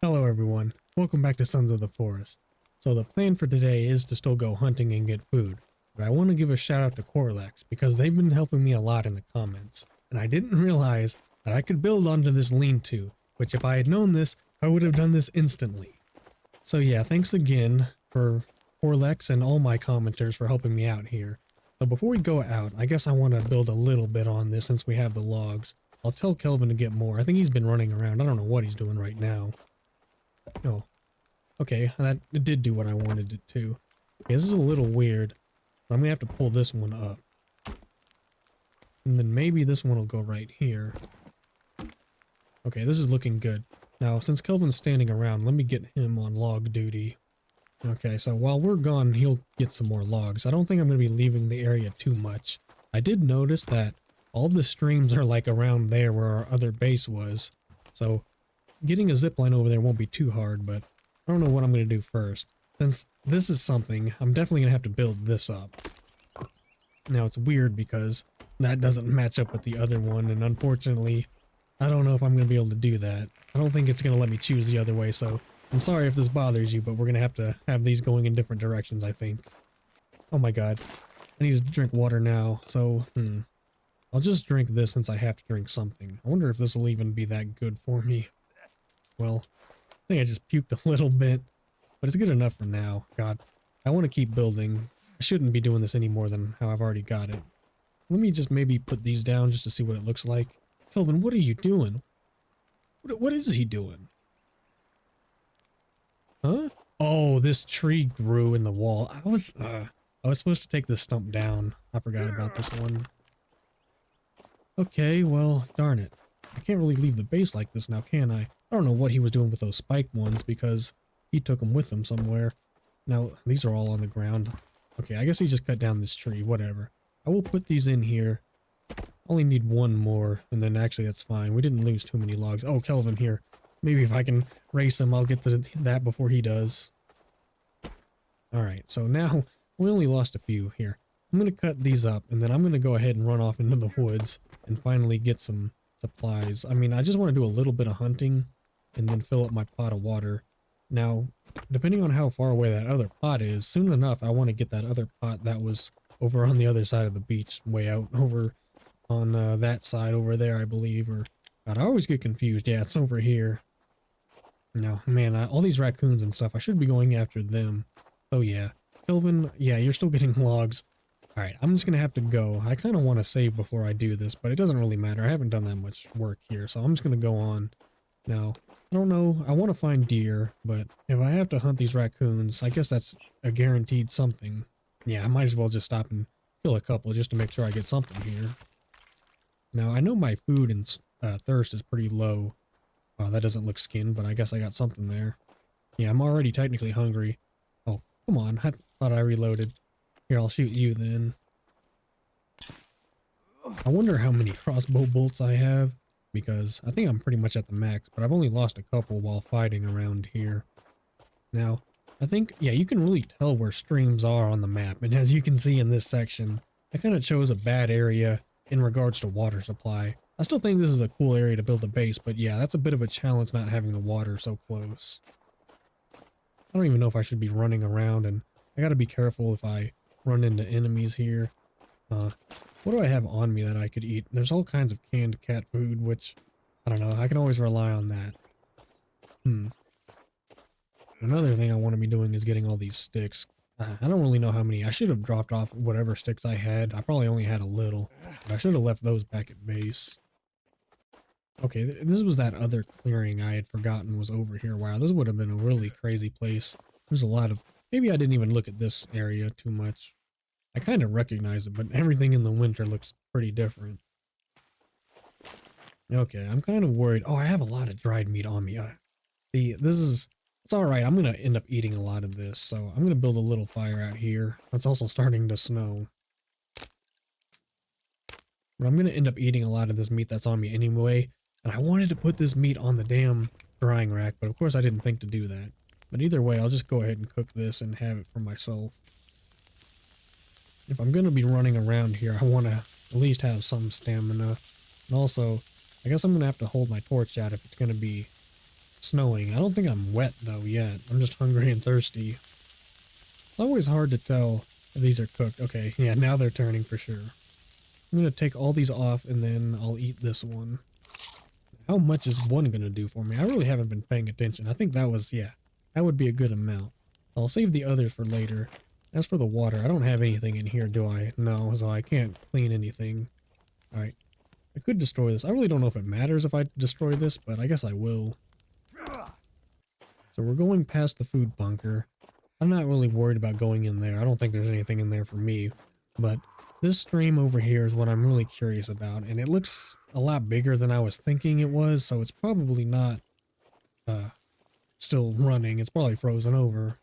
Hello everyone, welcome back to Sons of the Forest. So the plan for today is to still go hunting and get food, but I want to give a shout out to Corlex because they've been helping me a lot in the comments, and I didn't realize that I could build onto this lean-to, which if I had known this, I would have done this instantly. So yeah, thanks again for Corlex and all my commenters for helping me out here. So before we go out, I guess I want to build a little bit on this since we have the logs. I'll tell Kelvin to get more. I think he's been running around. I don't know what he's doing right now. No. Okay, that it did do what I wanted it to. Okay, this is a little weird, but I'm gonna have to pull this one up. And then maybe this one will go right here. Okay, this is looking good. Now, since Kelvin's standing around, let me get him on log duty. Okay, so while we're gone, he'll get some more logs. I don't think I'm gonna be leaving the area too much. I did notice that all the streams are like around there where our other base was. So getting a zipline over there won't be too hard, but I don't know what I'm going to do first. Since this is something, I'm definitely going to have to build this up. Now it's weird because that doesn't match up with the other one, and unfortunately, I don't know if I'm going to be able to do that. I don't think it's going to let me choose the other way, so I'm sorry if this bothers you, but we're going to have these going in different directions, I think. Oh my god. I need to drink water now, so, I'll just drink this since I have to drink something. I wonder if this will even be that good for me. Well, I think I just puked a little bit, but it's good enough for now. God, I want to keep building. I shouldn't be doing this any more than how I've already got it. Let me just maybe put these down just to see what it looks like. Kelvin, what are you doing? What is he doing? Huh? Oh, this tree grew in the wall. I was supposed to take this stump down. I forgot about this one. Okay, well, darn it. I can't really leave the base like this now, can I? I don't know what he was doing with those spiked ones because he took them with him somewhere. Now, these are all on the ground. Okay, I guess he just cut down this tree, whatever. I will put these in here. Only need one more, and then actually that's fine. We didn't lose too many logs. Oh, Kelvin here. Maybe if I can race him, I'll get to that before he does. Alright, so now we only lost a few here. I'm going to cut these up, and then I'm going to go ahead and run off into the woods and finally get some supplies. I mean, I just want to do a little bit of hunting and then fill up my pot of water. Now, depending on how far away that other pot is, soon enough I want to get that other pot that was over on the other side of the beach, way out over on that side over there, I believe. Or God, I always get confused. Yeah, it's over here. No, man, all these raccoons and stuff, I should be going after them. Oh yeah. Kelvin, yeah, you're still getting logs. Alright, I'm just gonna have to go. I kind of want to save before I do this, but it doesn't really matter. I haven't done that much work here, so I'm just gonna go on. Now, I don't know, I want to find deer, but if I have to hunt these raccoons, I guess that's a guaranteed something. Yeah, I might as well just stop and kill a couple just to make sure I get something here. Now, I know my food and thirst is pretty low. Oh, that doesn't look skinned, but I guess I got something there. Yeah, I'm already technically hungry. Oh, come on, I thought I reloaded. Here, I'll shoot you then. I wonder how many crossbow bolts I have, because I think I'm pretty much at the max, but I've only lost a couple while fighting around here. Now, I think, yeah, you can really tell where streams are on the map, and as you can see in this section, I kind of chose a bad area in regards to water supply. I still think this is a cool area to build a base, but yeah, that's a bit of a challenge not having the water so close. I don't even know if I should be running around, and I gotta be careful if I run into enemies here. What do I have on me that I could eat? There's all kinds of canned cat food, which, I don't know, I can always rely on that. Another thing I want to be doing is getting all these sticks. I don't really know how many. I should have dropped off whatever sticks I had. I probably only had a little, but I should have left those back at base. Okay, this was that other clearing I had forgotten was over here. Wow, this would have been a really crazy place. There's a lot of... Maybe I didn't even look at this area too much. I kind of recognize it, but everything in the winter looks pretty different. Okay, I'm kind of worried. Oh, I have a lot of dried meat on me. It's alright, I'm going to end up eating a lot of this, so I'm going to build a little fire out here. It's also starting to snow. But I'm going to end up eating a lot of this meat that's on me anyway, and I wanted to put this meat on the damn drying rack, but of course I didn't think to do that. But either way, I'll just go ahead and cook this and have it for myself. If I'm going to be running around here, I want to at least have some stamina. And also, I guess I'm going to have to hold my torch out if it's going to be snowing. I don't think I'm wet though yet. I'm just hungry and thirsty. It's always hard to tell if these are cooked. Okay, yeah, now they're turning for sure. I'm gonna take all these off and then I'll eat this one. How much is one gonna do for me? I really haven't been paying attention. I think that was, yeah, that would be a good amount. I'll save the others for later. As for the water, I don't have anything in here, do I? No, so I can't clean anything. Alright. I could destroy this. I really don't know if it matters if I destroy this, but I guess I will. So we're going past the food bunker. I'm not really worried about going in there. I don't think there's anything in there for me. But this stream over here is what I'm really curious about. And it looks a lot bigger than I was thinking it was, so it's probably not still running. It's probably frozen over.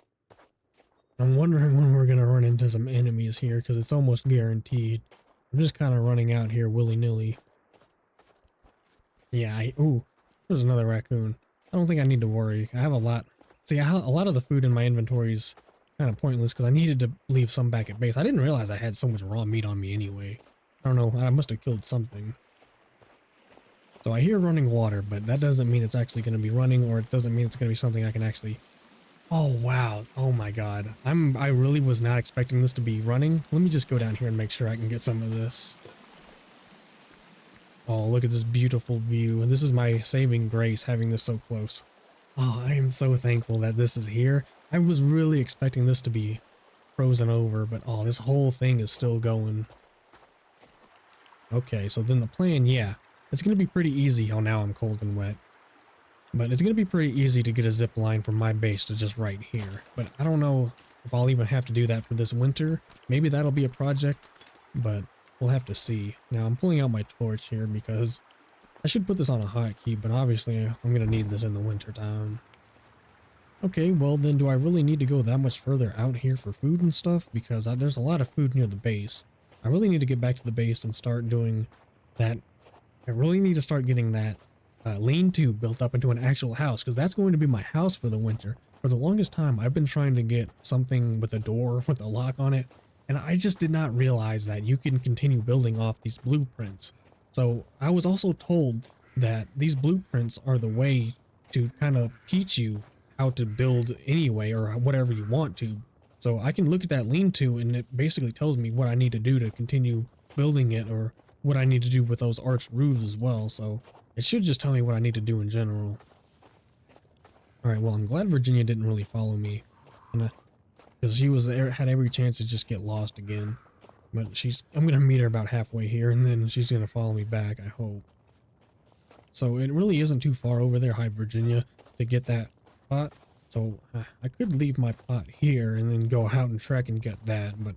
I'm wondering when we're going to run into some enemies here, because it's almost guaranteed. I'm just kind of running out here willy-nilly. Yeah, ooh, there's another raccoon. I don't think I need to worry. I have a lot. See, a lot of the food in my inventory is kind of pointless because I needed to leave some back at base. I didn't realize I had so much raw meat on me anyway. I don't know. I must have killed something. So I hear running water, but that doesn't mean it's actually going to be running, or it doesn't mean it's going to be something I can actually... Oh, wow. Oh, my God. I really was not expecting this to be running. Let me just go down here and make sure I can get some of this. Oh, look at this beautiful view. And this is my saving grace, having this so close. Oh, I am so thankful that this is here. I was really expecting this to be frozen over, but oh, this whole thing is still going. Okay, so then the plan, yeah, it's going to be pretty easy. Oh, now I'm cold and wet. But it's going to be pretty easy to get a zip line from my base to just right here. But I don't know if I'll even have to do that for this winter. Maybe that'll be a project, but we'll have to see. Now I'm pulling out my torch here because I should put this on a hotkey, but obviously I'm going to need this in the winter time. Okay, well then do I really need to go that much further out here for food and stuff? Because there's a lot of food near the base. I really need to get back to the base and start doing that. I really need to start getting that lean-to built up into an actual house, because that's going to be my house for the winter. For the longest time, I've been trying to get something with a door with a lock on it, and I just did not realize that you can continue building off these blueprints. So I was also told that these blueprints are the way to kind of teach you how to build anyway, or whatever you want to. So I can look at that lean-to and it basically tells me what I need to do to continue building it, or what I need to do with those arched roofs as well. So it should just tell me what I need to do in general. Alright, well, I'm glad Virginia didn't really follow me. Because she was there, had every chance to just get lost again. But I'm going to meet her about halfway here, and then she's going to follow me back, I hope. So it really isn't too far over there, hi Virginia, to get that pot. So I could leave my pot here and then go out and trek and get that. But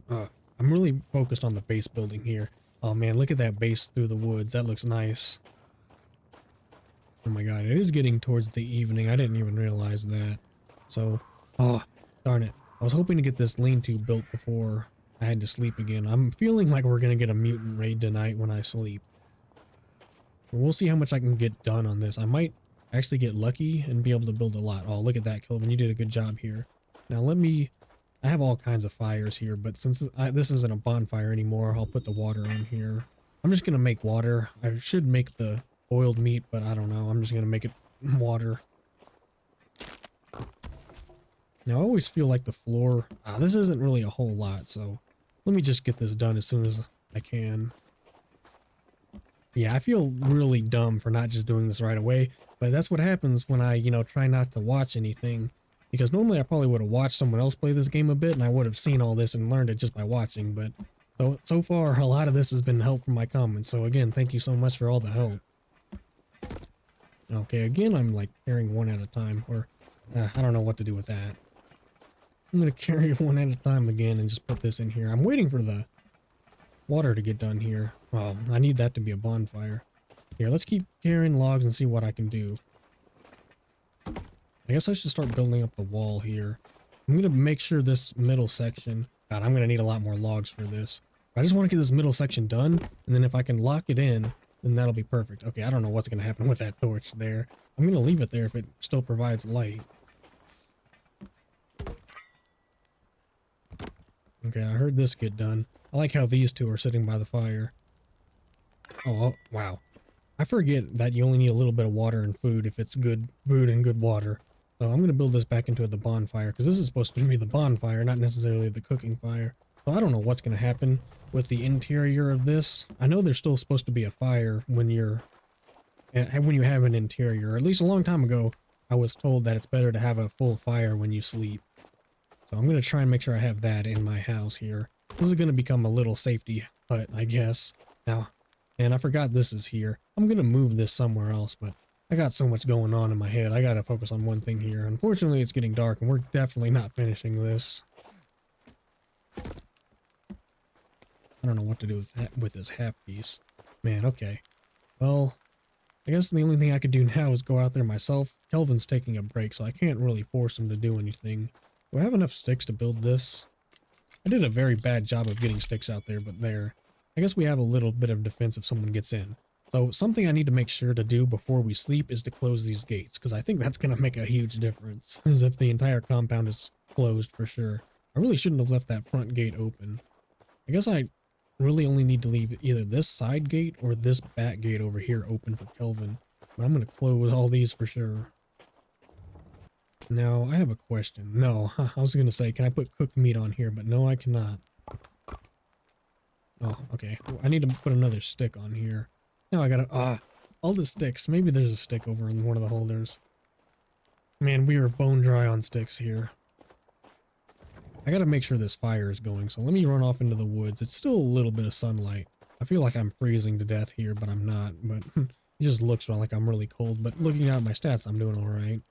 I'm really focused on the base building here. Oh man, look at that base through the woods. That looks nice. Oh my god, it is getting towards the evening. I didn't even realize that. So, oh, darn it. I was hoping to get this lean-to built before I had to sleep again. I'm feeling like we're going to get a mutant raid tonight when I sleep. We'll see how much I can get done on this. I might actually get lucky and be able to build a lot. Oh, look at that, Kelvin. You did a good job here. Now I have all kinds of fires here, but since this isn't a bonfire anymore, I'll put the water on here. I'm just going to make water. I should make the boiled meat, but I don't know. I'm just going to make it water. Now, I always feel like the floor... this isn't really a whole lot, so let me just get this done as soon as I can. Yeah, I feel really dumb for not just doing this right away, but that's what happens when I, try not to watch anything. Because normally I probably would have watched someone else play this game a bit, and I would have seen all this and learned it just by watching, but so far, a lot of this has been help from my comments, so again, thank you so much for all the help. Okay, again, I'm like carrying one at a time, or I don't know what to do with that. I'm gonna carry one at a time again and just put this in here. I'm waiting for the water to get done here. Well, I need that to be a bonfire. Here, let's keep carrying logs and see what I can do. I guess I should start building up the wall here. I'm gonna make sure this middle section... God, I'm gonna need a lot more logs for this. I just want to get this middle section done, and then if I can lock it in, then that'll be perfect. Okay, I don't know what's gonna happen with that torch there. I'm gonna leave it there if it still provides light. Okay, I heard this get done. I like how these two are sitting by the fire. Oh, wow. I forget that you only need a little bit of water and food if it's good food and good water. So I'm going to build this back into the bonfire because this is supposed to be the bonfire, not necessarily the cooking fire. So I don't know what's going to happen with the interior of this. I know there's still supposed to be a fire when you have an interior. At least a long time ago, I was told that it's better to have a full fire when you sleep. So I'm going to try and make sure I have that in my house here. This is going to become a little safety hut, I guess. Now, and I forgot this is here. I'm going to move this somewhere else, but I got so much going on in my head. I got to focus on one thing here. Unfortunately, it's getting dark, and we're definitely not finishing this. I don't know what to do with this half piece. Man, okay. Well, I guess the only thing I could do now is go out there myself. Kelvin's taking a break, so I can't really force him to do anything. Do I have enough sticks to build this? I did a very bad job of getting sticks out there, but there. I guess we have a little bit of defense if someone gets in. So something I need to make sure to do before we sleep is to close these gates, because I think that's going to make a huge difference, as if the entire compound is closed for sure. I really shouldn't have left that front gate open. I guess I really only need to leave either this side gate or this back gate over here open for Kelvin. But I'm going to close all these for sure. Now, I have a question. No, I was going to say, can I put cooked meat on here? But no, I cannot. Oh, okay. I need to put another stick on here. Now I gotta, all the sticks. Maybe there's a stick over in one of the holders. Man, we are bone dry on sticks here. I gotta make sure this fire is going, so let me run off into the woods. It's still a little bit of sunlight. I feel like I'm freezing to death here, but I'm not. But it just looks like I'm really cold. But looking at my stats, I'm doing alright.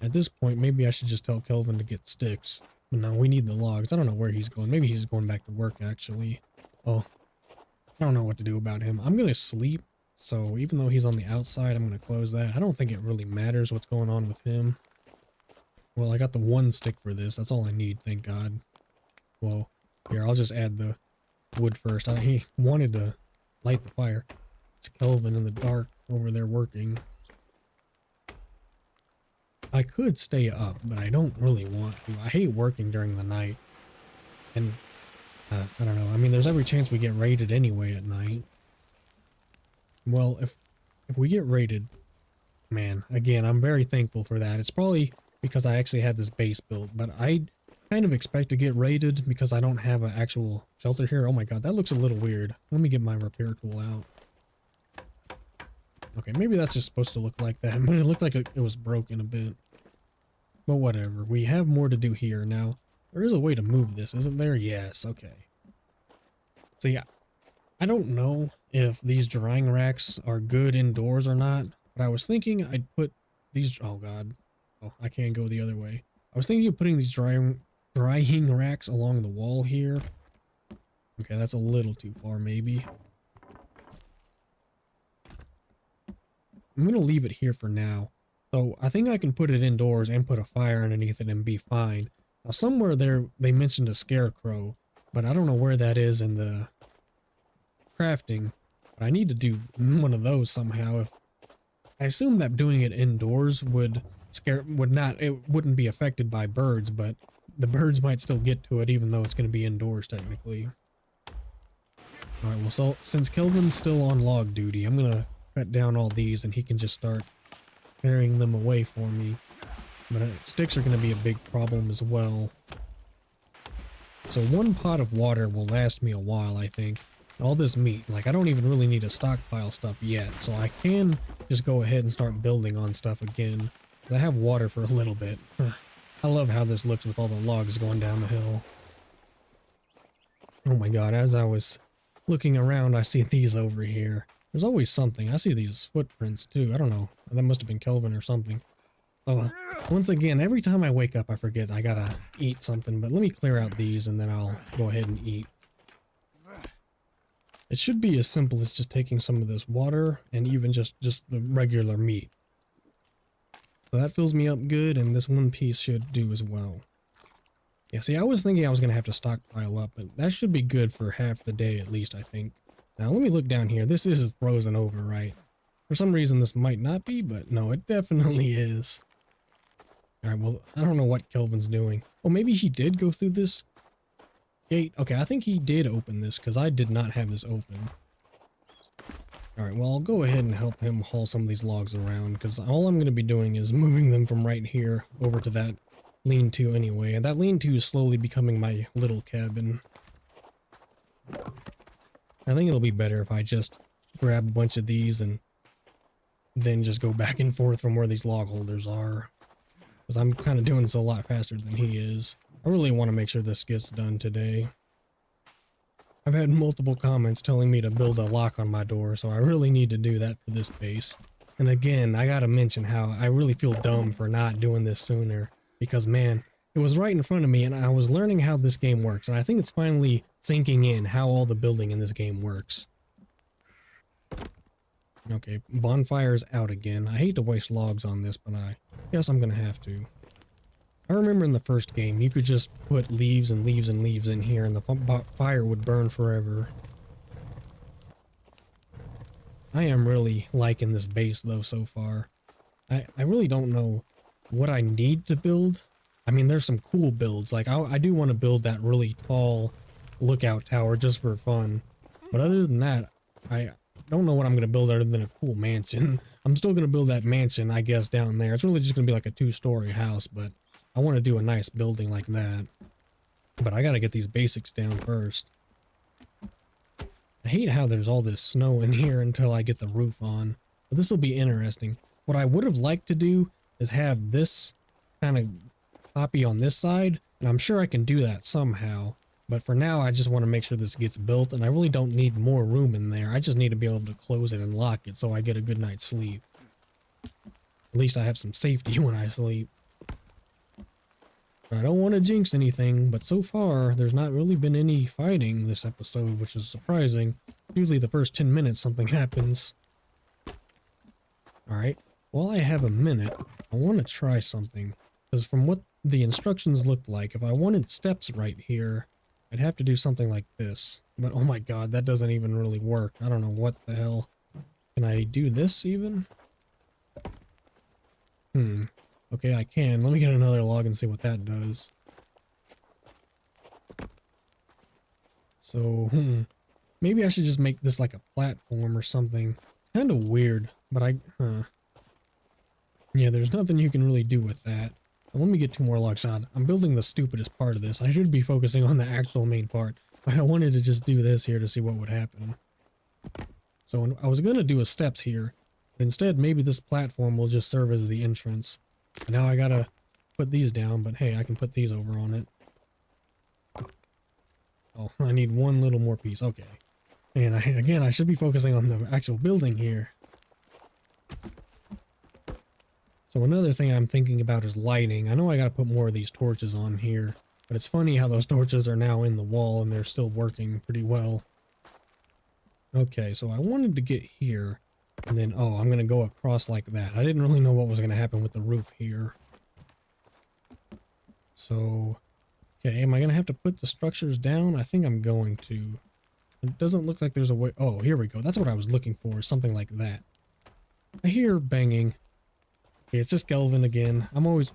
At this point, maybe I should just tell Kelvin to get sticks. But no, we need the logs. I don't know where he's going. Maybe he's going back to work, actually. Oh, I don't know what to do about him. I'm gonna sleep, so even though he's on the outside, I'm gonna close that. I don't think it really matters what's going on with him. Well, I got the one stick for this. That's all I need, thank God. Whoa. Here, I'll just add the wood first. He wanted to light the fire. It's Kelvin in the dark over there working. I could stay up, but I don't really want to. I hate working during the night. And I don't know. I mean, there's every chance we get raided anyway at night. Well, if we get raided, man, again, I'm very thankful for that. It's probably because I actually had this base built, but I kind of expect to get raided because I don't have an actual shelter here. Oh my God, that looks a little weird. Let me get my repair tool out. Okay, maybe that's just supposed to look like that, but it looked like it was broken a bit. But whatever, we have more to do here now. There is a way to move this, isn't there? Yes, okay. So yeah, I don't know if these drying racks are good indoors or not, but I was thinking I'd put these, oh God, oh, I can't go the other way. I was thinking of putting these drying racks along the wall here. Okay, that's a little too far maybe. I'm going to leave it here for now. So I think I can put it indoors and put a fire underneath it and be fine. Now somewhere there they mentioned a scarecrow, but I don't know where that is in the crafting. But I need to do one of those somehow. I assume that doing it indoors wouldn't be affected by birds, but the birds might still get to it even though it's going to be indoors technically. Alright, well, so since Kelvin's still on log duty, I'm going to cut down all these and he can just start carrying them away for me. But sticks are going to be a big problem as well. So one pot of water will last me a while, I think. All this meat, like I don't even really need to stockpile stuff yet, so I can just go ahead and start building on stuff again. I have water for a little bit. I love how this looks with all the logs going down the hill. Oh my God, as I was looking around, I see these over here. There's always something. I see these footprints too. I don't know. That must have been Kelvin or something. Oh, once again, every time I wake up, I forget I gotta eat something. But let me clear out these and then I'll go ahead and eat. It should be as simple as just taking some of this water and even just the regular meat. So that fills me up good, and this one piece should do as well. Yeah, see, I was thinking I was gonna have to stockpile up, but that should be good for half the day at least, I think. Now let me look down here. This is frozen over, right? For some reason this might not be, but no, it definitely is. Alright, well, I don't know what Kelvin's doing. Oh, maybe he did go through this gate. Okay, I think he did open this, because I did not have this open. Alright, well, I'll go ahead and help him haul some of these logs around, because all I'm going to be doing is moving them from right here over to that lean-to anyway, and that lean-to is slowly becoming my little cabin. I think it'll be better if I just grab a bunch of these and then just go back and forth from where these log holders are, because I'm kind of doing this a lot faster than he is. I really want to make sure this gets done today. I've had multiple comments telling me to build a lock on my door, so I really need to do that for this base. And again, I gotta mention how I really feel dumb for not doing this sooner, because man, it was right in front of me and I was learning how this game works, and I think it's finally sinking in how all the building in this game works. Okay, bonfire's out again. I hate to waste logs on this, but I guess I'm gonna have to. I remember in the first game, you could just put leaves and leaves and leaves in here and the fire would burn forever. I am really liking this base though so far. I really don't know what I need to build. I mean, there's some cool builds. Like, I do want to build that really tall lookout tower just for fun. But other than that, I don't know what I'm going to build other than a cool mansion. I'm still going to build that mansion, I guess, down there. It's really just going to be like a 2-story house, but I want to do a nice building like that. But I got to get these basics down first. I hate how there's all this snow in here until I get the roof on. But this will be interesting. What I would have liked to do is have this kind of copy on this side, and I'm sure I can do that somehow. But for now, I just want to make sure this gets built, and I really don't need more room in there. I just need to be able to close it and lock it so I get a good night's sleep. At least I have some safety when I sleep. I don't want to jinx anything, but so far, there's not really been any fighting this episode, which is surprising. Usually the first 10 minutes something happens. Alright, while I have a minute, I want to try something. Because from what the instructions looked like, if I wanted steps right here, I'd have to do something like this. But oh my god, that doesn't even really work. I don't know what the hell. Can I do this even? Okay, I can. Let me get another log and see what that does. So, maybe I should just make this like a platform or something. It's kind of weird, but yeah, there's nothing you can really do with that. But let me get 2 more logs on. I'm building the stupidest part of this. I should be focusing on the actual main part, but I wanted to just do this here to see what would happen. So I was going to do a steps here, but instead maybe this platform will just serve as the entrance. Now I gotta put these down, but hey, I can put these over on it. Oh, I need one little more piece. Okay. And again, I should be focusing on the actual building here. So another thing I'm thinking about is lighting. I know I gotta put more of these torches on here, but it's funny how those torches are now in the wall and they're still working pretty well. Okay, so I wanted to get here. And then, oh, I'm going to go across like that. I didn't really know what was going to happen with the roof here. So, okay, am I going to have to put the structures down? I think I'm going to. It doesn't look like there's a way. Oh, here we go. That's what I was looking for, something like that. I hear banging. Okay, it's just Kelvin again. I'm always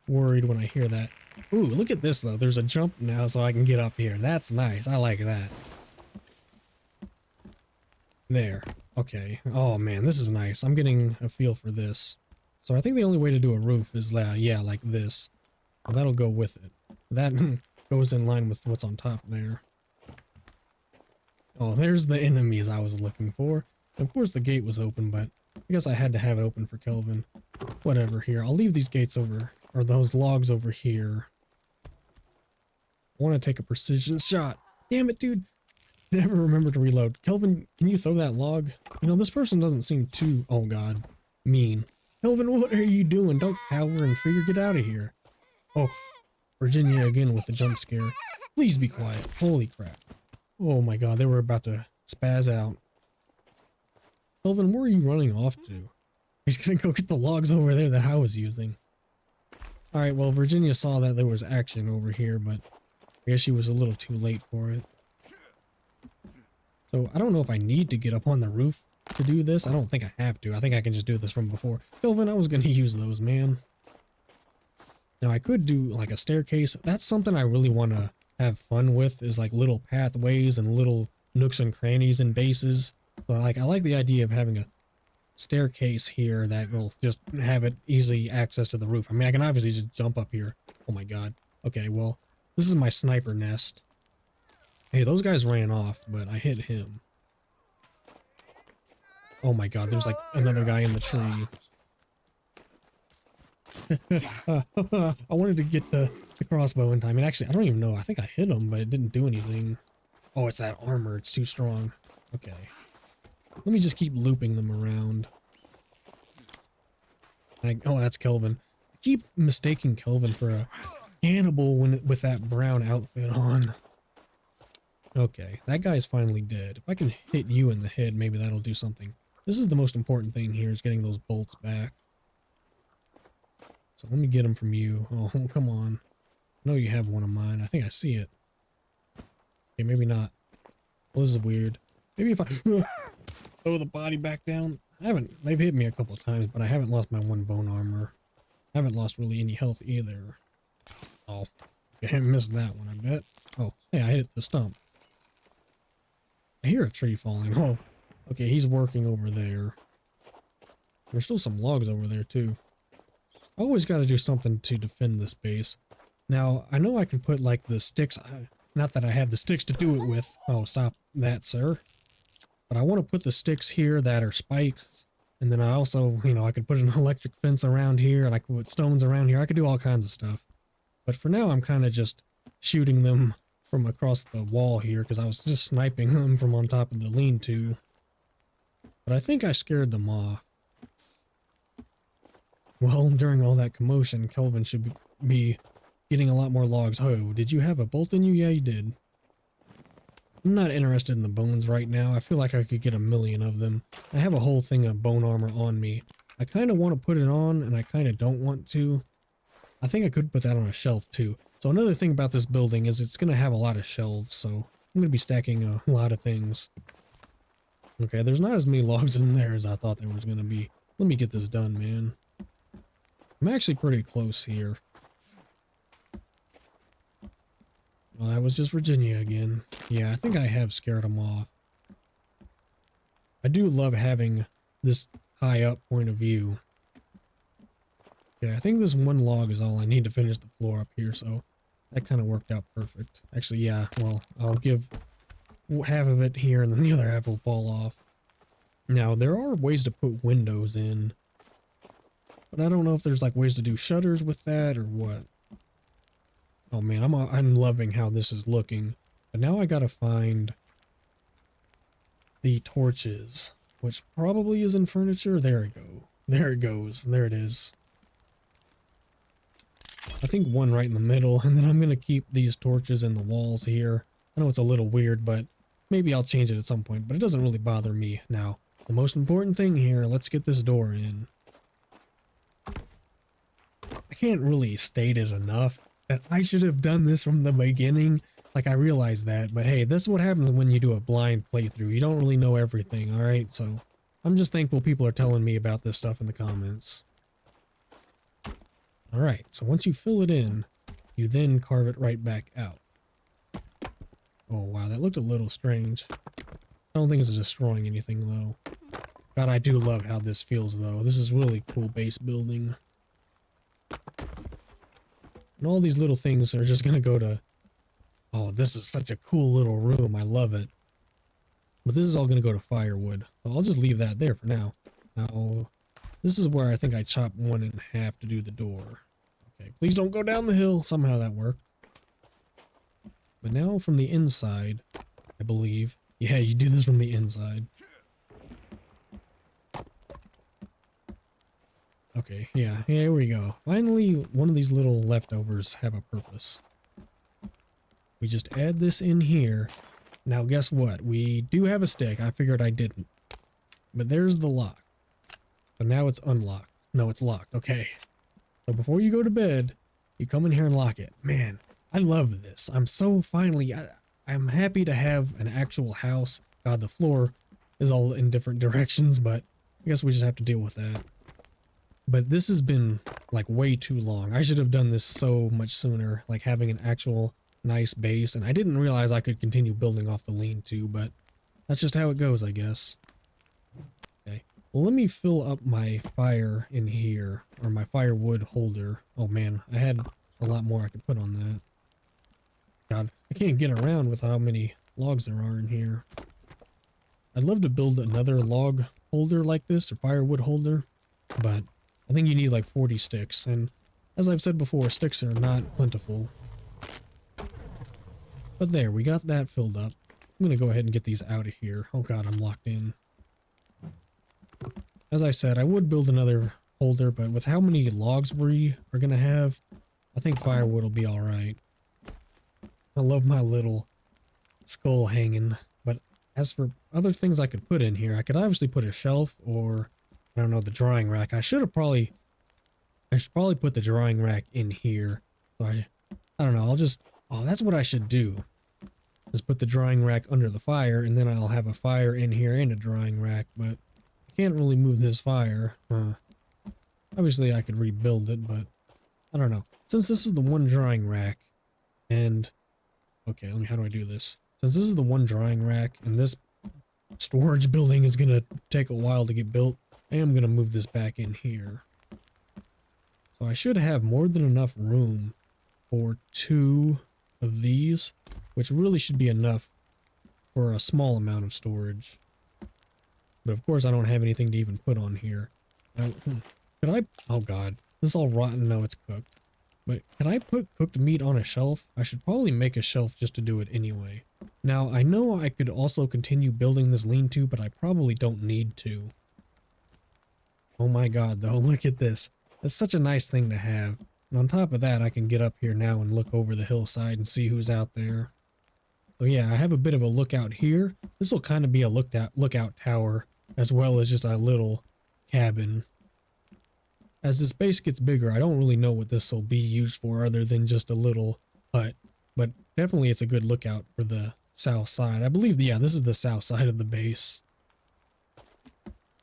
worried when I hear that. Ooh, look at this, though. There's a jump now so I can get up here. That's nice. I like that. There. Okay. Oh man, this is nice. I'm getting a feel for this. So I think the only way to do a roof is, yeah, like this. Well, that'll go with it. That goes in line with what's on top there. Oh, there's the enemies I was looking for. Of course the gate was open, but I guess I had to have it open for Kelvin. Whatever, here. I'll leave these gates over, or those logs over here. I want to take a precision shot. Damn it, dude. Never remember to reload. Kelvin, can you throw that log? You know, this person doesn't seem too, oh god, mean. Kelvin, what are you doing? Don't cower and fear. Get out of here. Oh, Virginia again with the jump scare. Please be quiet. Holy crap. Oh my god, they were about to spaz out. Kelvin, where are you running off to? He's gonna go get the logs over there that I was using. Alright, well, Virginia saw that there was action over here, but I guess she was a little too late for it. So, I don't know if I need to get up on the roof to do this. I don't think I have to. I think I can just do this from before. Kelvin, I was going to use those, man. Now, I could do, like, a staircase. That's something I really want to have fun with, is, like, little pathways and little nooks and crannies and bases. So I like the idea of having a staircase here that will just have it easy access to the roof. I mean, I can obviously just jump up here. Oh my god. Okay, well, this is my sniper nest. Hey, those guys ran off, but I hit him. Oh my god, there's like another guy in the tree. I wanted to get the crossbow in time. And actually, I don't even know. I think I hit him, but it didn't do anything. Oh, it's that armor. It's too strong. Okay. Let me just keep looping them around. Oh, that's Kelvin. I keep mistaking Kelvin for a cannibal with that brown outfit on. Okay, that guy's finally dead. If I can hit you in the head, maybe that'll do something. This is the most important thing here, is getting those bolts back. So let me get them from you. Oh, come on. I know you have one of mine. I think I see it. Okay, maybe not. Well, this is weird. Maybe if I throw the body back down. They've hit me a couple of times, but I haven't lost my one bone armor. I haven't lost really any health either. Oh, I haven't missed that one, I bet. Oh, hey, I hit the stump. I hear a tree falling. Oh, okay, he's working over there. There's still some logs over there, too. I always got to do something to defend this base. Now, I know I can put, like, the sticks... Not that I have the sticks to do it with. Oh, stop that, sir. But I want to put the sticks here that are spikes. And then I also, you know, I could put an electric fence around here, and I could put stones around here. I could do all kinds of stuff. But for now, I'm kind of just shooting them from across the wall here, because I was just sniping them from on top of the lean-to. But I think I scared them off. Well, during all that commotion, Kelvin should be getting a lot more logs. Oh, did you have a bolt in you? Yeah, you did. I'm not interested in the bones right now. I feel like I could get 1,000,000 of them. I have a whole thing of bone armor on me. I kind of want to put it on, and I kind of don't want to. I think I could put that on a shelf, too. So another thing about this building is it's going to have a lot of shelves, so I'm going to be stacking a lot of things. Okay, there's not as many logs in there as I thought there was going to be. Let me get this done, man. I'm actually pretty close here. Well, that was just Virginia again. Yeah, I think I have scared them off. I do love having this high up point of view. Yeah, I think this one log is all I need to finish the floor up here, so that kind of worked out perfect. Actually, yeah, well, I'll give half of it here and then the other half will fall off. Now, there are ways to put windows in, but I don't know if there's like ways to do shutters with that or what. Oh man, I'm loving how this is looking. But now I gotta find the torches, which probably is in furniture. There we go. There it goes. There it is. I think one right in the middle, and then I'm gonna keep these torches in the walls here. I know it's a little weird, but maybe I'll change it at some point, but it doesn't really bother me. Now, the most important thing here, let's get this door in. I can't really state it enough that I should have done this from the beginning. Like, I realize that, but hey, this is what happens when you do a blind playthrough. You don't really know everything, alright? So, I'm just thankful people are telling me about this stuff in the comments. Alright, so once you fill it in, you then carve it right back out. Oh wow, that looked a little strange. I don't think it's destroying anything though. God, I do love how this feels though. This is really cool base building. And all these little things are just gonna go to... Oh, this is such a cool little room. I love it. But this is all gonna go to firewood. So I'll just leave that there for now. Now, this is where I think I chopped one in half to do the door. Okay, please don't go down the hill. Somehow that worked. But now from the inside, I believe. Yeah, you do this from the inside. Okay, yeah, here we go. Finally, one of these little leftovers have a purpose. We just add this in here. Now, guess what? We do have a stick. I figured I didn't. But there's the lock. So now it's unlocked. No, it's locked. Okay. So before you go to bed, you come in here and lock it. Man, I love this. I'm so finally... I'm happy to have an actual house. God, the floor is all in different directions, but I guess we just have to deal with that. But this has been, like, way too long. I should have done this so much sooner, like having an actual nice base. And I didn't realize I could continue building off the lean-to, but that's just how it goes, I guess. Okay. Well, let me fill up my fire in here, or my firewood holder. Oh man, I had a lot more I could put on that. God, I can't get around with how many logs there are in here. I'd love to build another log holder like this, or firewood holder, but I think you need like 40 sticks, and as I've said before, sticks are not plentiful. But there, we got that filled up. I'm gonna go ahead and get these out of here. Oh god, I'm locked in. As I said, I would build another holder, but with how many logs we are gonna have, I think firewood will be alright. I love my little skull hanging, but as for other things I could put in here, I could obviously put a shelf or, I don't know, the drying rack. I should probably put the drying rack in here. So I don't know, oh, that's what I should do. Just put the drying rack under the fire, and then I'll have a fire in here and a drying rack, but I can't really move this fire. Obviously I could rebuild it, but I don't know. Since this is the one drying rack, and okay, how do I do this? Since this is the one drying rack, and this storage building is gonna take a while to get built, I am gonna move this back in here. So I should have more than enough room for 2 of these, which really should be enough for a small amount of storage. But of course I don't have anything to even put on here. Now, could I, oh god, this is all rotten now it's cooked. But can I put cooked meat on a shelf? I should probably make a shelf just to do it anyway. Now, I know I could also continue building this lean-to, but I probably don't need to. Oh my god, though, look at this. That's such a nice thing to have. And on top of that, I can get up here now and look over the hillside and see who's out there. So yeah, I have a bit of a lookout here. This will kind of be a lookout tower, as well as just a little cabin. As this base gets bigger, I don't really know what this will be used for other than just a little hut. But definitely it's a good lookout for the south side. I believe, yeah, this is the south side of the base.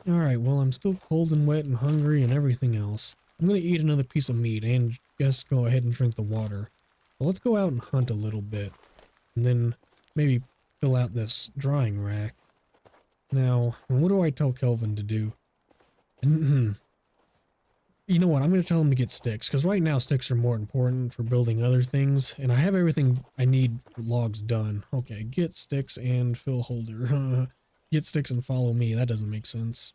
Alright, well, I'm still cold and wet and hungry and everything else. I'm going to eat another piece of meat and just go ahead and drink the water. But let's go out and hunt a little bit. And then maybe fill out this drying rack. Now, what do I tell Kelvin to do? You know what, I'm going to tell him to get sticks, because right now sticks are more important for building other things, and I have everything I need for logs done. Okay, get sticks and fill holder. Get sticks and follow me, that doesn't make sense.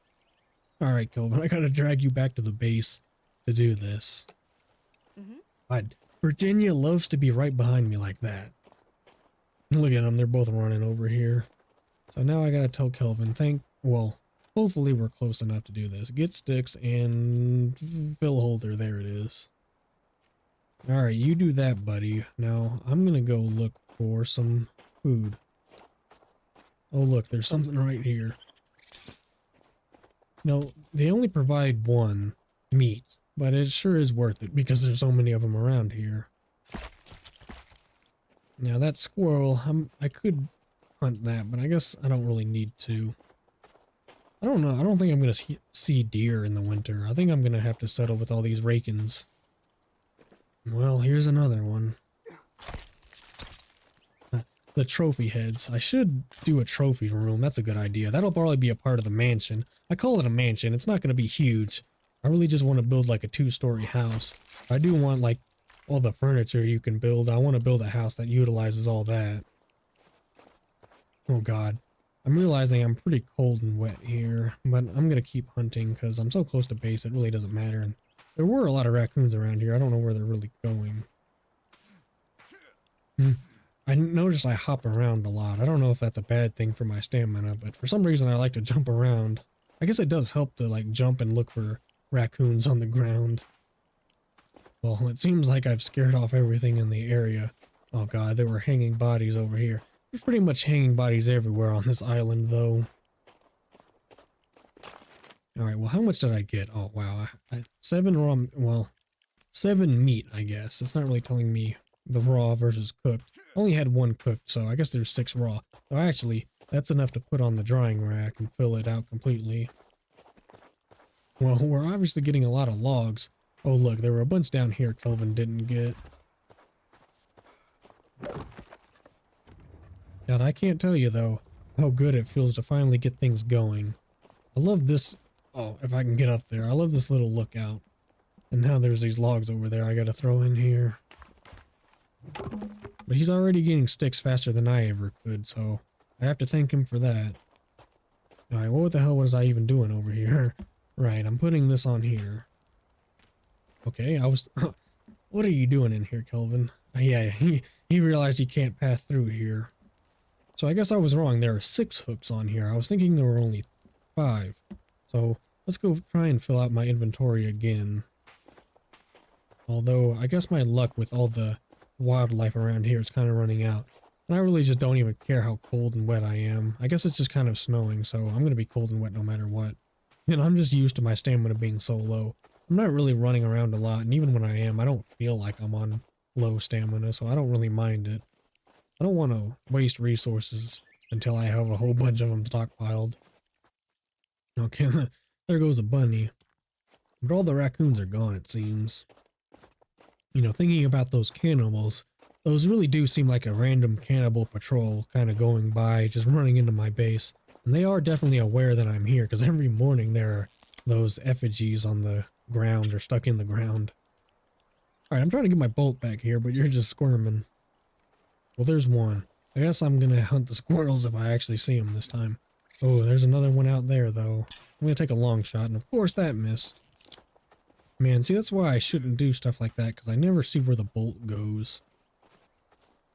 Alright, Kelvin, I gotta drag you back to the base to do this. Virginia loves to be right behind me like that. Look at them, they're both running over here. So now I gotta tell Kelvin, hopefully we're close enough to do this. Get sticks and fill holder, there it is. Alright, you do that, buddy. Now, I'm gonna go look for some food. Oh look, there's something right here. No, they only provide 1 meat, but it sure is worth it because there's so many of them around here. Now that squirrel, I could hunt that, but I guess I don't really need to. I don't know, I don't think I'm going to see deer in the winter. I think I'm going to have to settle with all these rakins. Well, here's another one. The trophy heads. I should do a trophy room. That's a good idea. That'll probably be a part of the mansion. I call it a mansion. It's not going to be huge. I really just want to build like a 2-story house. I do want like all the furniture you can build. I want to build a house that utilizes all that. Oh god. I'm realizing I'm pretty cold and wet here, but I'm going to keep hunting because I'm so close to base it really doesn't matter. And there were a lot of raccoons around here. I don't know where they're really going. I noticed I hop around a lot. I don't know if that's a bad thing for my stamina, but for some reason I like to jump around. I guess it does help to like jump and look for raccoons on the ground. Well, it seems like I've scared off everything in the area. Oh god, there were hanging bodies over here. There's pretty much hanging bodies everywhere on this island though. Alright, well how much did I get? Oh wow, 7 raw, well, 7 meat I guess. It's not really telling me the raw versus cooked. I only had 1 cooked, so I guess there's 6 raw. So actually, that's enough to put on the drying rack and fill it out completely. Well, we're obviously getting a lot of logs. Oh look, there were a bunch down here Kelvin didn't get. God, I can't tell you though how good it feels to finally get things going. I love this. Oh, if I can get up there. I love this little lookout. And now there's these logs over there I gotta throw in here. But he's already getting sticks faster than I ever could, so I have to thank him for that. Alright, what the hell was I even doing over here? Right, I'm putting this on here. Okay, I was... What are you doing in here, Kelvin? Yeah, he realized he can't pass through here. So I guess I was wrong. There are 6 hooks on here. I was thinking there were only 5. So let's go try and fill out my inventory again. Although I guess my luck with all the wildlife around here is kind of running out. And I really just don't even care how cold and wet I am. I guess it's just kind of snowing, so I'm going to be cold and wet no matter what. And I'm just used to my stamina being so low. I'm not really running around a lot, and even when I am, I don't feel like I'm on low stamina, so I don't really mind it. I don't want to waste resources until I have a whole bunch of them stockpiled. Okay, there goes a bunny. But all the raccoons are gone, it seems. You know, thinking about those cannibals, those really do seem like a random cannibal patrol kind of going by, just running into my base. And they are definitely aware that I'm here, because every morning there are those effigies on the ground or stuck in the ground. Alright, I'm trying to get my bolt back here, but you're just squirming. Well, there's one. I guess I'm gonna hunt the squirrels if I actually see them this time. Oh, there's another one out there, though. I'm gonna take a long shot, and of course that missed. Man, see, that's why I shouldn't do stuff like that, because I never see where the bolt goes.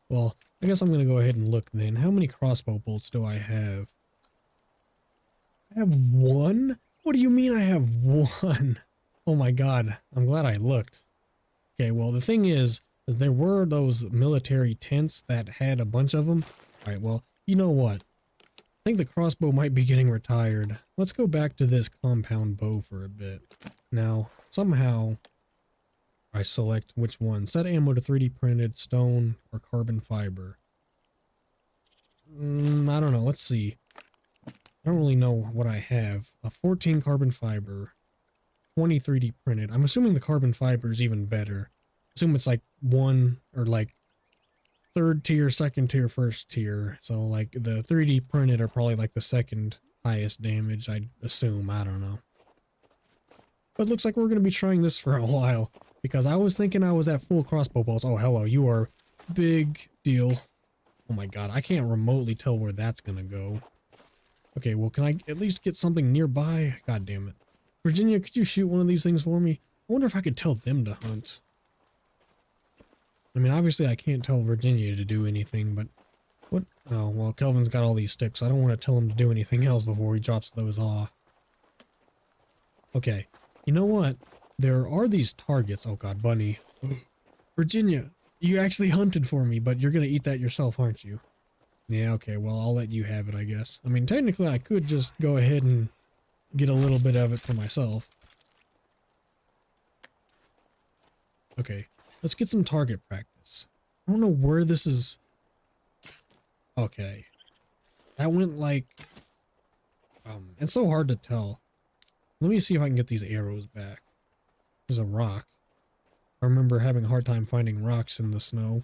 Well, I guess I'm gonna go ahead and look then. How many crossbow bolts do I have? I have 1? What do you mean I have 1? Oh my god, I'm glad I looked. Okay, well, the thing is there were those military tents that had a bunch of them. Alright, well, you know what? I think the crossbow might be getting retired. Let's go back to this compound bow for a bit. Now, somehow, I select which one. Set ammo to 3D printed, stone, or carbon fiber. I don't know, let's see. I don't really know what I have. A 14 carbon fiber, 20 3D printed. I'm assuming the carbon fiber is even better. Assume it's like 1 or like 3rd tier, 2nd tier, 1st tier. So like the 3D printed are probably like the 2nd highest damage, I'd assume. I don't know. But it looks like we're going to be trying this for a while, because I was thinking I was at full crossbow bolts. Oh, hello, you are big deal. Oh my god, I can't remotely tell where that's going to go. Okay, well, can I at least get something nearby? God damn it. Virginia, could you shoot one of these things for me? I wonder if I could tell them to hunt. I mean, obviously I can't tell Virginia to do anything, but... What? Oh, well, Kelvin's got all these sticks. I don't want to tell him to do anything else before he drops those off. Okay. You know what? There are these targets. Oh god, bunny. Virginia, you actually hunted for me, but you're gonna eat that yourself, aren't you? Yeah, okay, well, I'll let you have it, I guess. I mean, technically, I could just go ahead and get a little bit of it for myself. Okay, let's get some target practice. I don't know where this is... Okay. That went like... it's so hard to tell. Let me see if I can get these arrows back. There's a rock. I remember having a hard time finding rocks in the snow.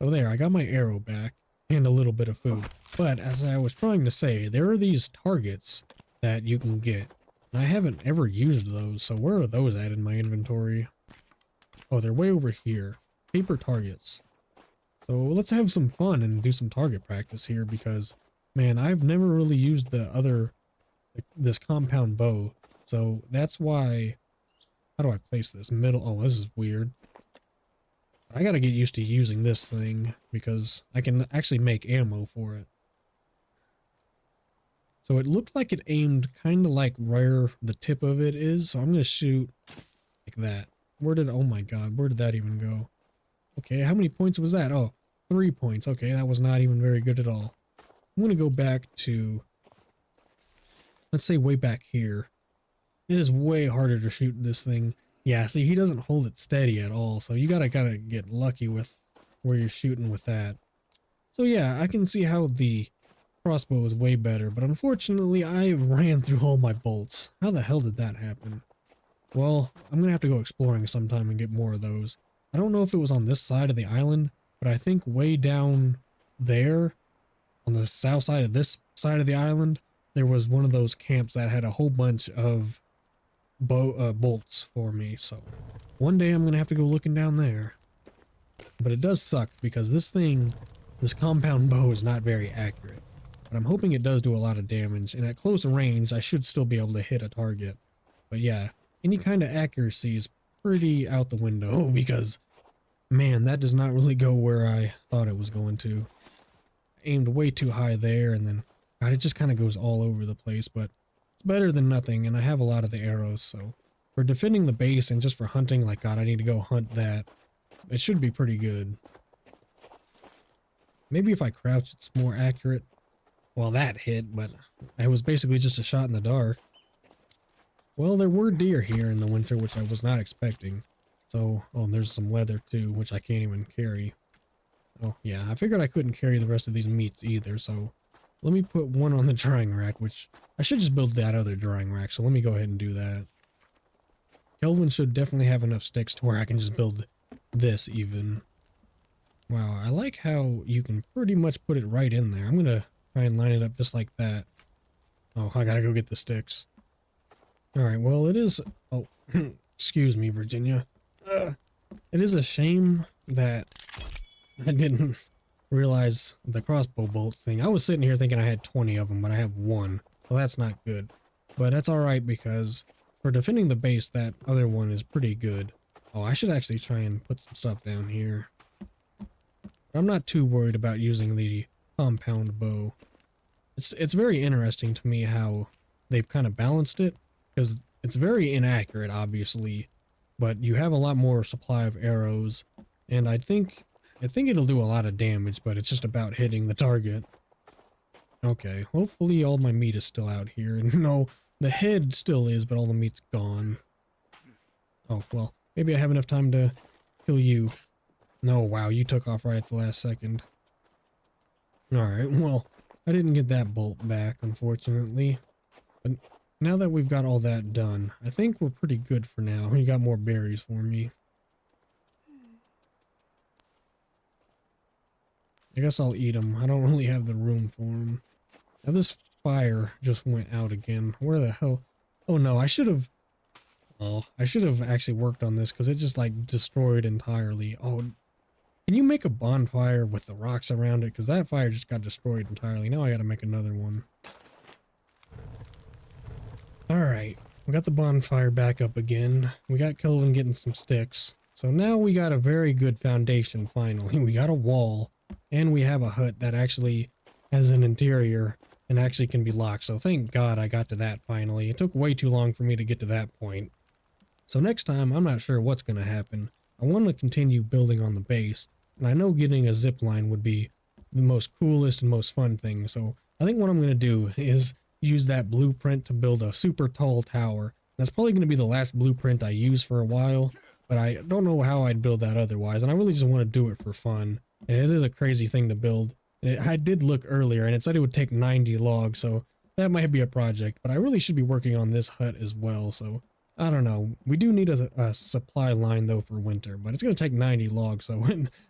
Oh, there, I got my arrow back. And a little bit of food. But as I was trying to say, there are these targets that you can get. And I haven't ever used those, so where are those at in my inventory? Oh, they're way over here. Paper targets. So let's have some fun and do some target practice here, because, man, I've never really used this compound bow. So that's why... How do I place this? Middle... Oh, this is weird. I gotta get used to using this thing, because I can actually make ammo for it. So it looked like it aimed kind of like where the tip of it is, so I'm gonna shoot like that. Oh my god, where did that even go? Okay, how many points was that? Oh, 3 points. Okay, that was not even very good at all. I'm gonna go back to, let's say way back here. It is way harder to shoot this thing. Yeah, see, he doesn't hold it steady at all, so you gotta kind of get lucky with where you're shooting with that. So yeah, I can see how the crossbow is way better, but unfortunately I ran through all my bolts. How the hell did that happen? Well, I'm gonna have to go exploring sometime and get more of those. I don't know if it was on this side of the island, but I think way down there, on the south side of this side of the island, there was one of those camps that had a whole bunch of bolts for me. So one day I'm gonna have to go looking down there. But it does suck because this compound bow is not very accurate. But I'm hoping it does do a lot of damage, and at close range I should still be able to hit a target. But yeah, any kind of accuracy is pretty out the window because, man, that does not really go where I thought it was going to. I aimed way too high there, and then, God, it just kind of goes all over the place, but it's better than nothing, and I have a lot of the arrows, so for defending the base and just for hunting, like, God, I need to go hunt that. It should be pretty good. Maybe if I crouch, it's more accurate. Well, that hit, but it was basically just a shot in the dark. Well, there were deer here in the winter, which I was not expecting. So, oh, and there's some leather too, which I can't even carry. Oh, yeah, I figured I couldn't carry the rest of these meats either, so let me put one on the drying rack, which I should just build that other drying rack, so let me go ahead and do that. Kelvin should definitely have enough sticks to where I can just build this even. Wow, I like how you can pretty much put it right in there. I'm gonna try and line it up just like that. Oh, I gotta go get the sticks. Alright, well, it is... Oh, excuse me, Virginia. It is a shame that I didn't realize the crossbow bolt thing. I was sitting here thinking I had 20 of them, but I have one. Well, that's not good. But that's alright because for defending the base, that other one is pretty good. Oh, I should actually try and put some stuff down here. But I'm not too worried about using the compound bow. It's very interesting to me how they've kind of balanced it, because it's very inaccurate, obviously, but you have a lot more supply of arrows, and I think it'll do a lot of damage, but it's just about hitting the target. Okay, hopefully all my meat is still out here. No, the head still is, but all the meat's gone. Oh, well, maybe I have enough time to kill you. No, wow, you took off right at the last second. Alright, well, I didn't get that bolt back, unfortunately. But now that we've got all that done, I think we're pretty good for now. You got more berries for me. I guess I'll eat them. I don't really have the room for them. Now this fire just went out again. Where the hell? Oh no, I should have... Oh, I should have actually worked on this because it just like destroyed entirely. Oh, can you make a bonfire with the rocks around it? Because that fire just got destroyed entirely. Now I gotta make another one. Alright, we got the bonfire back up again. We got Kelvin getting some sticks. So now we got a very good foundation finally. We got a wall, and we have a hut that actually has an interior and actually can be locked. So thank God I got to that finally. It took way too long for me to get to that point. So next time, I'm not sure what's going to happen. I want to continue building on the base, and I know getting a zip line would be the most coolest and most fun thing. So I think what I'm going to do is use that blueprint to build a super tall tower. That's probably going to be the last blueprint I use for a while, but I don't know how I'd build that otherwise, and I really just want to do it for fun. And it is a crazy thing to build. And I did look earlier, and it said it would take 90 logs, so that might be a project, but I really should be working on this hut as well, so I don't know. We do need a supply line, though, for winter, but it's going to take 90 logs, so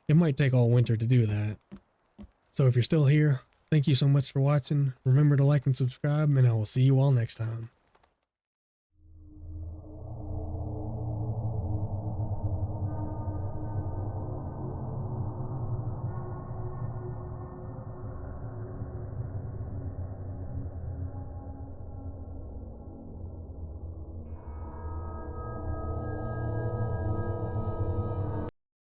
it might take all winter to do that. So if you're still here, thank you so much for watching. Remember to like and subscribe, and I will see you all next time.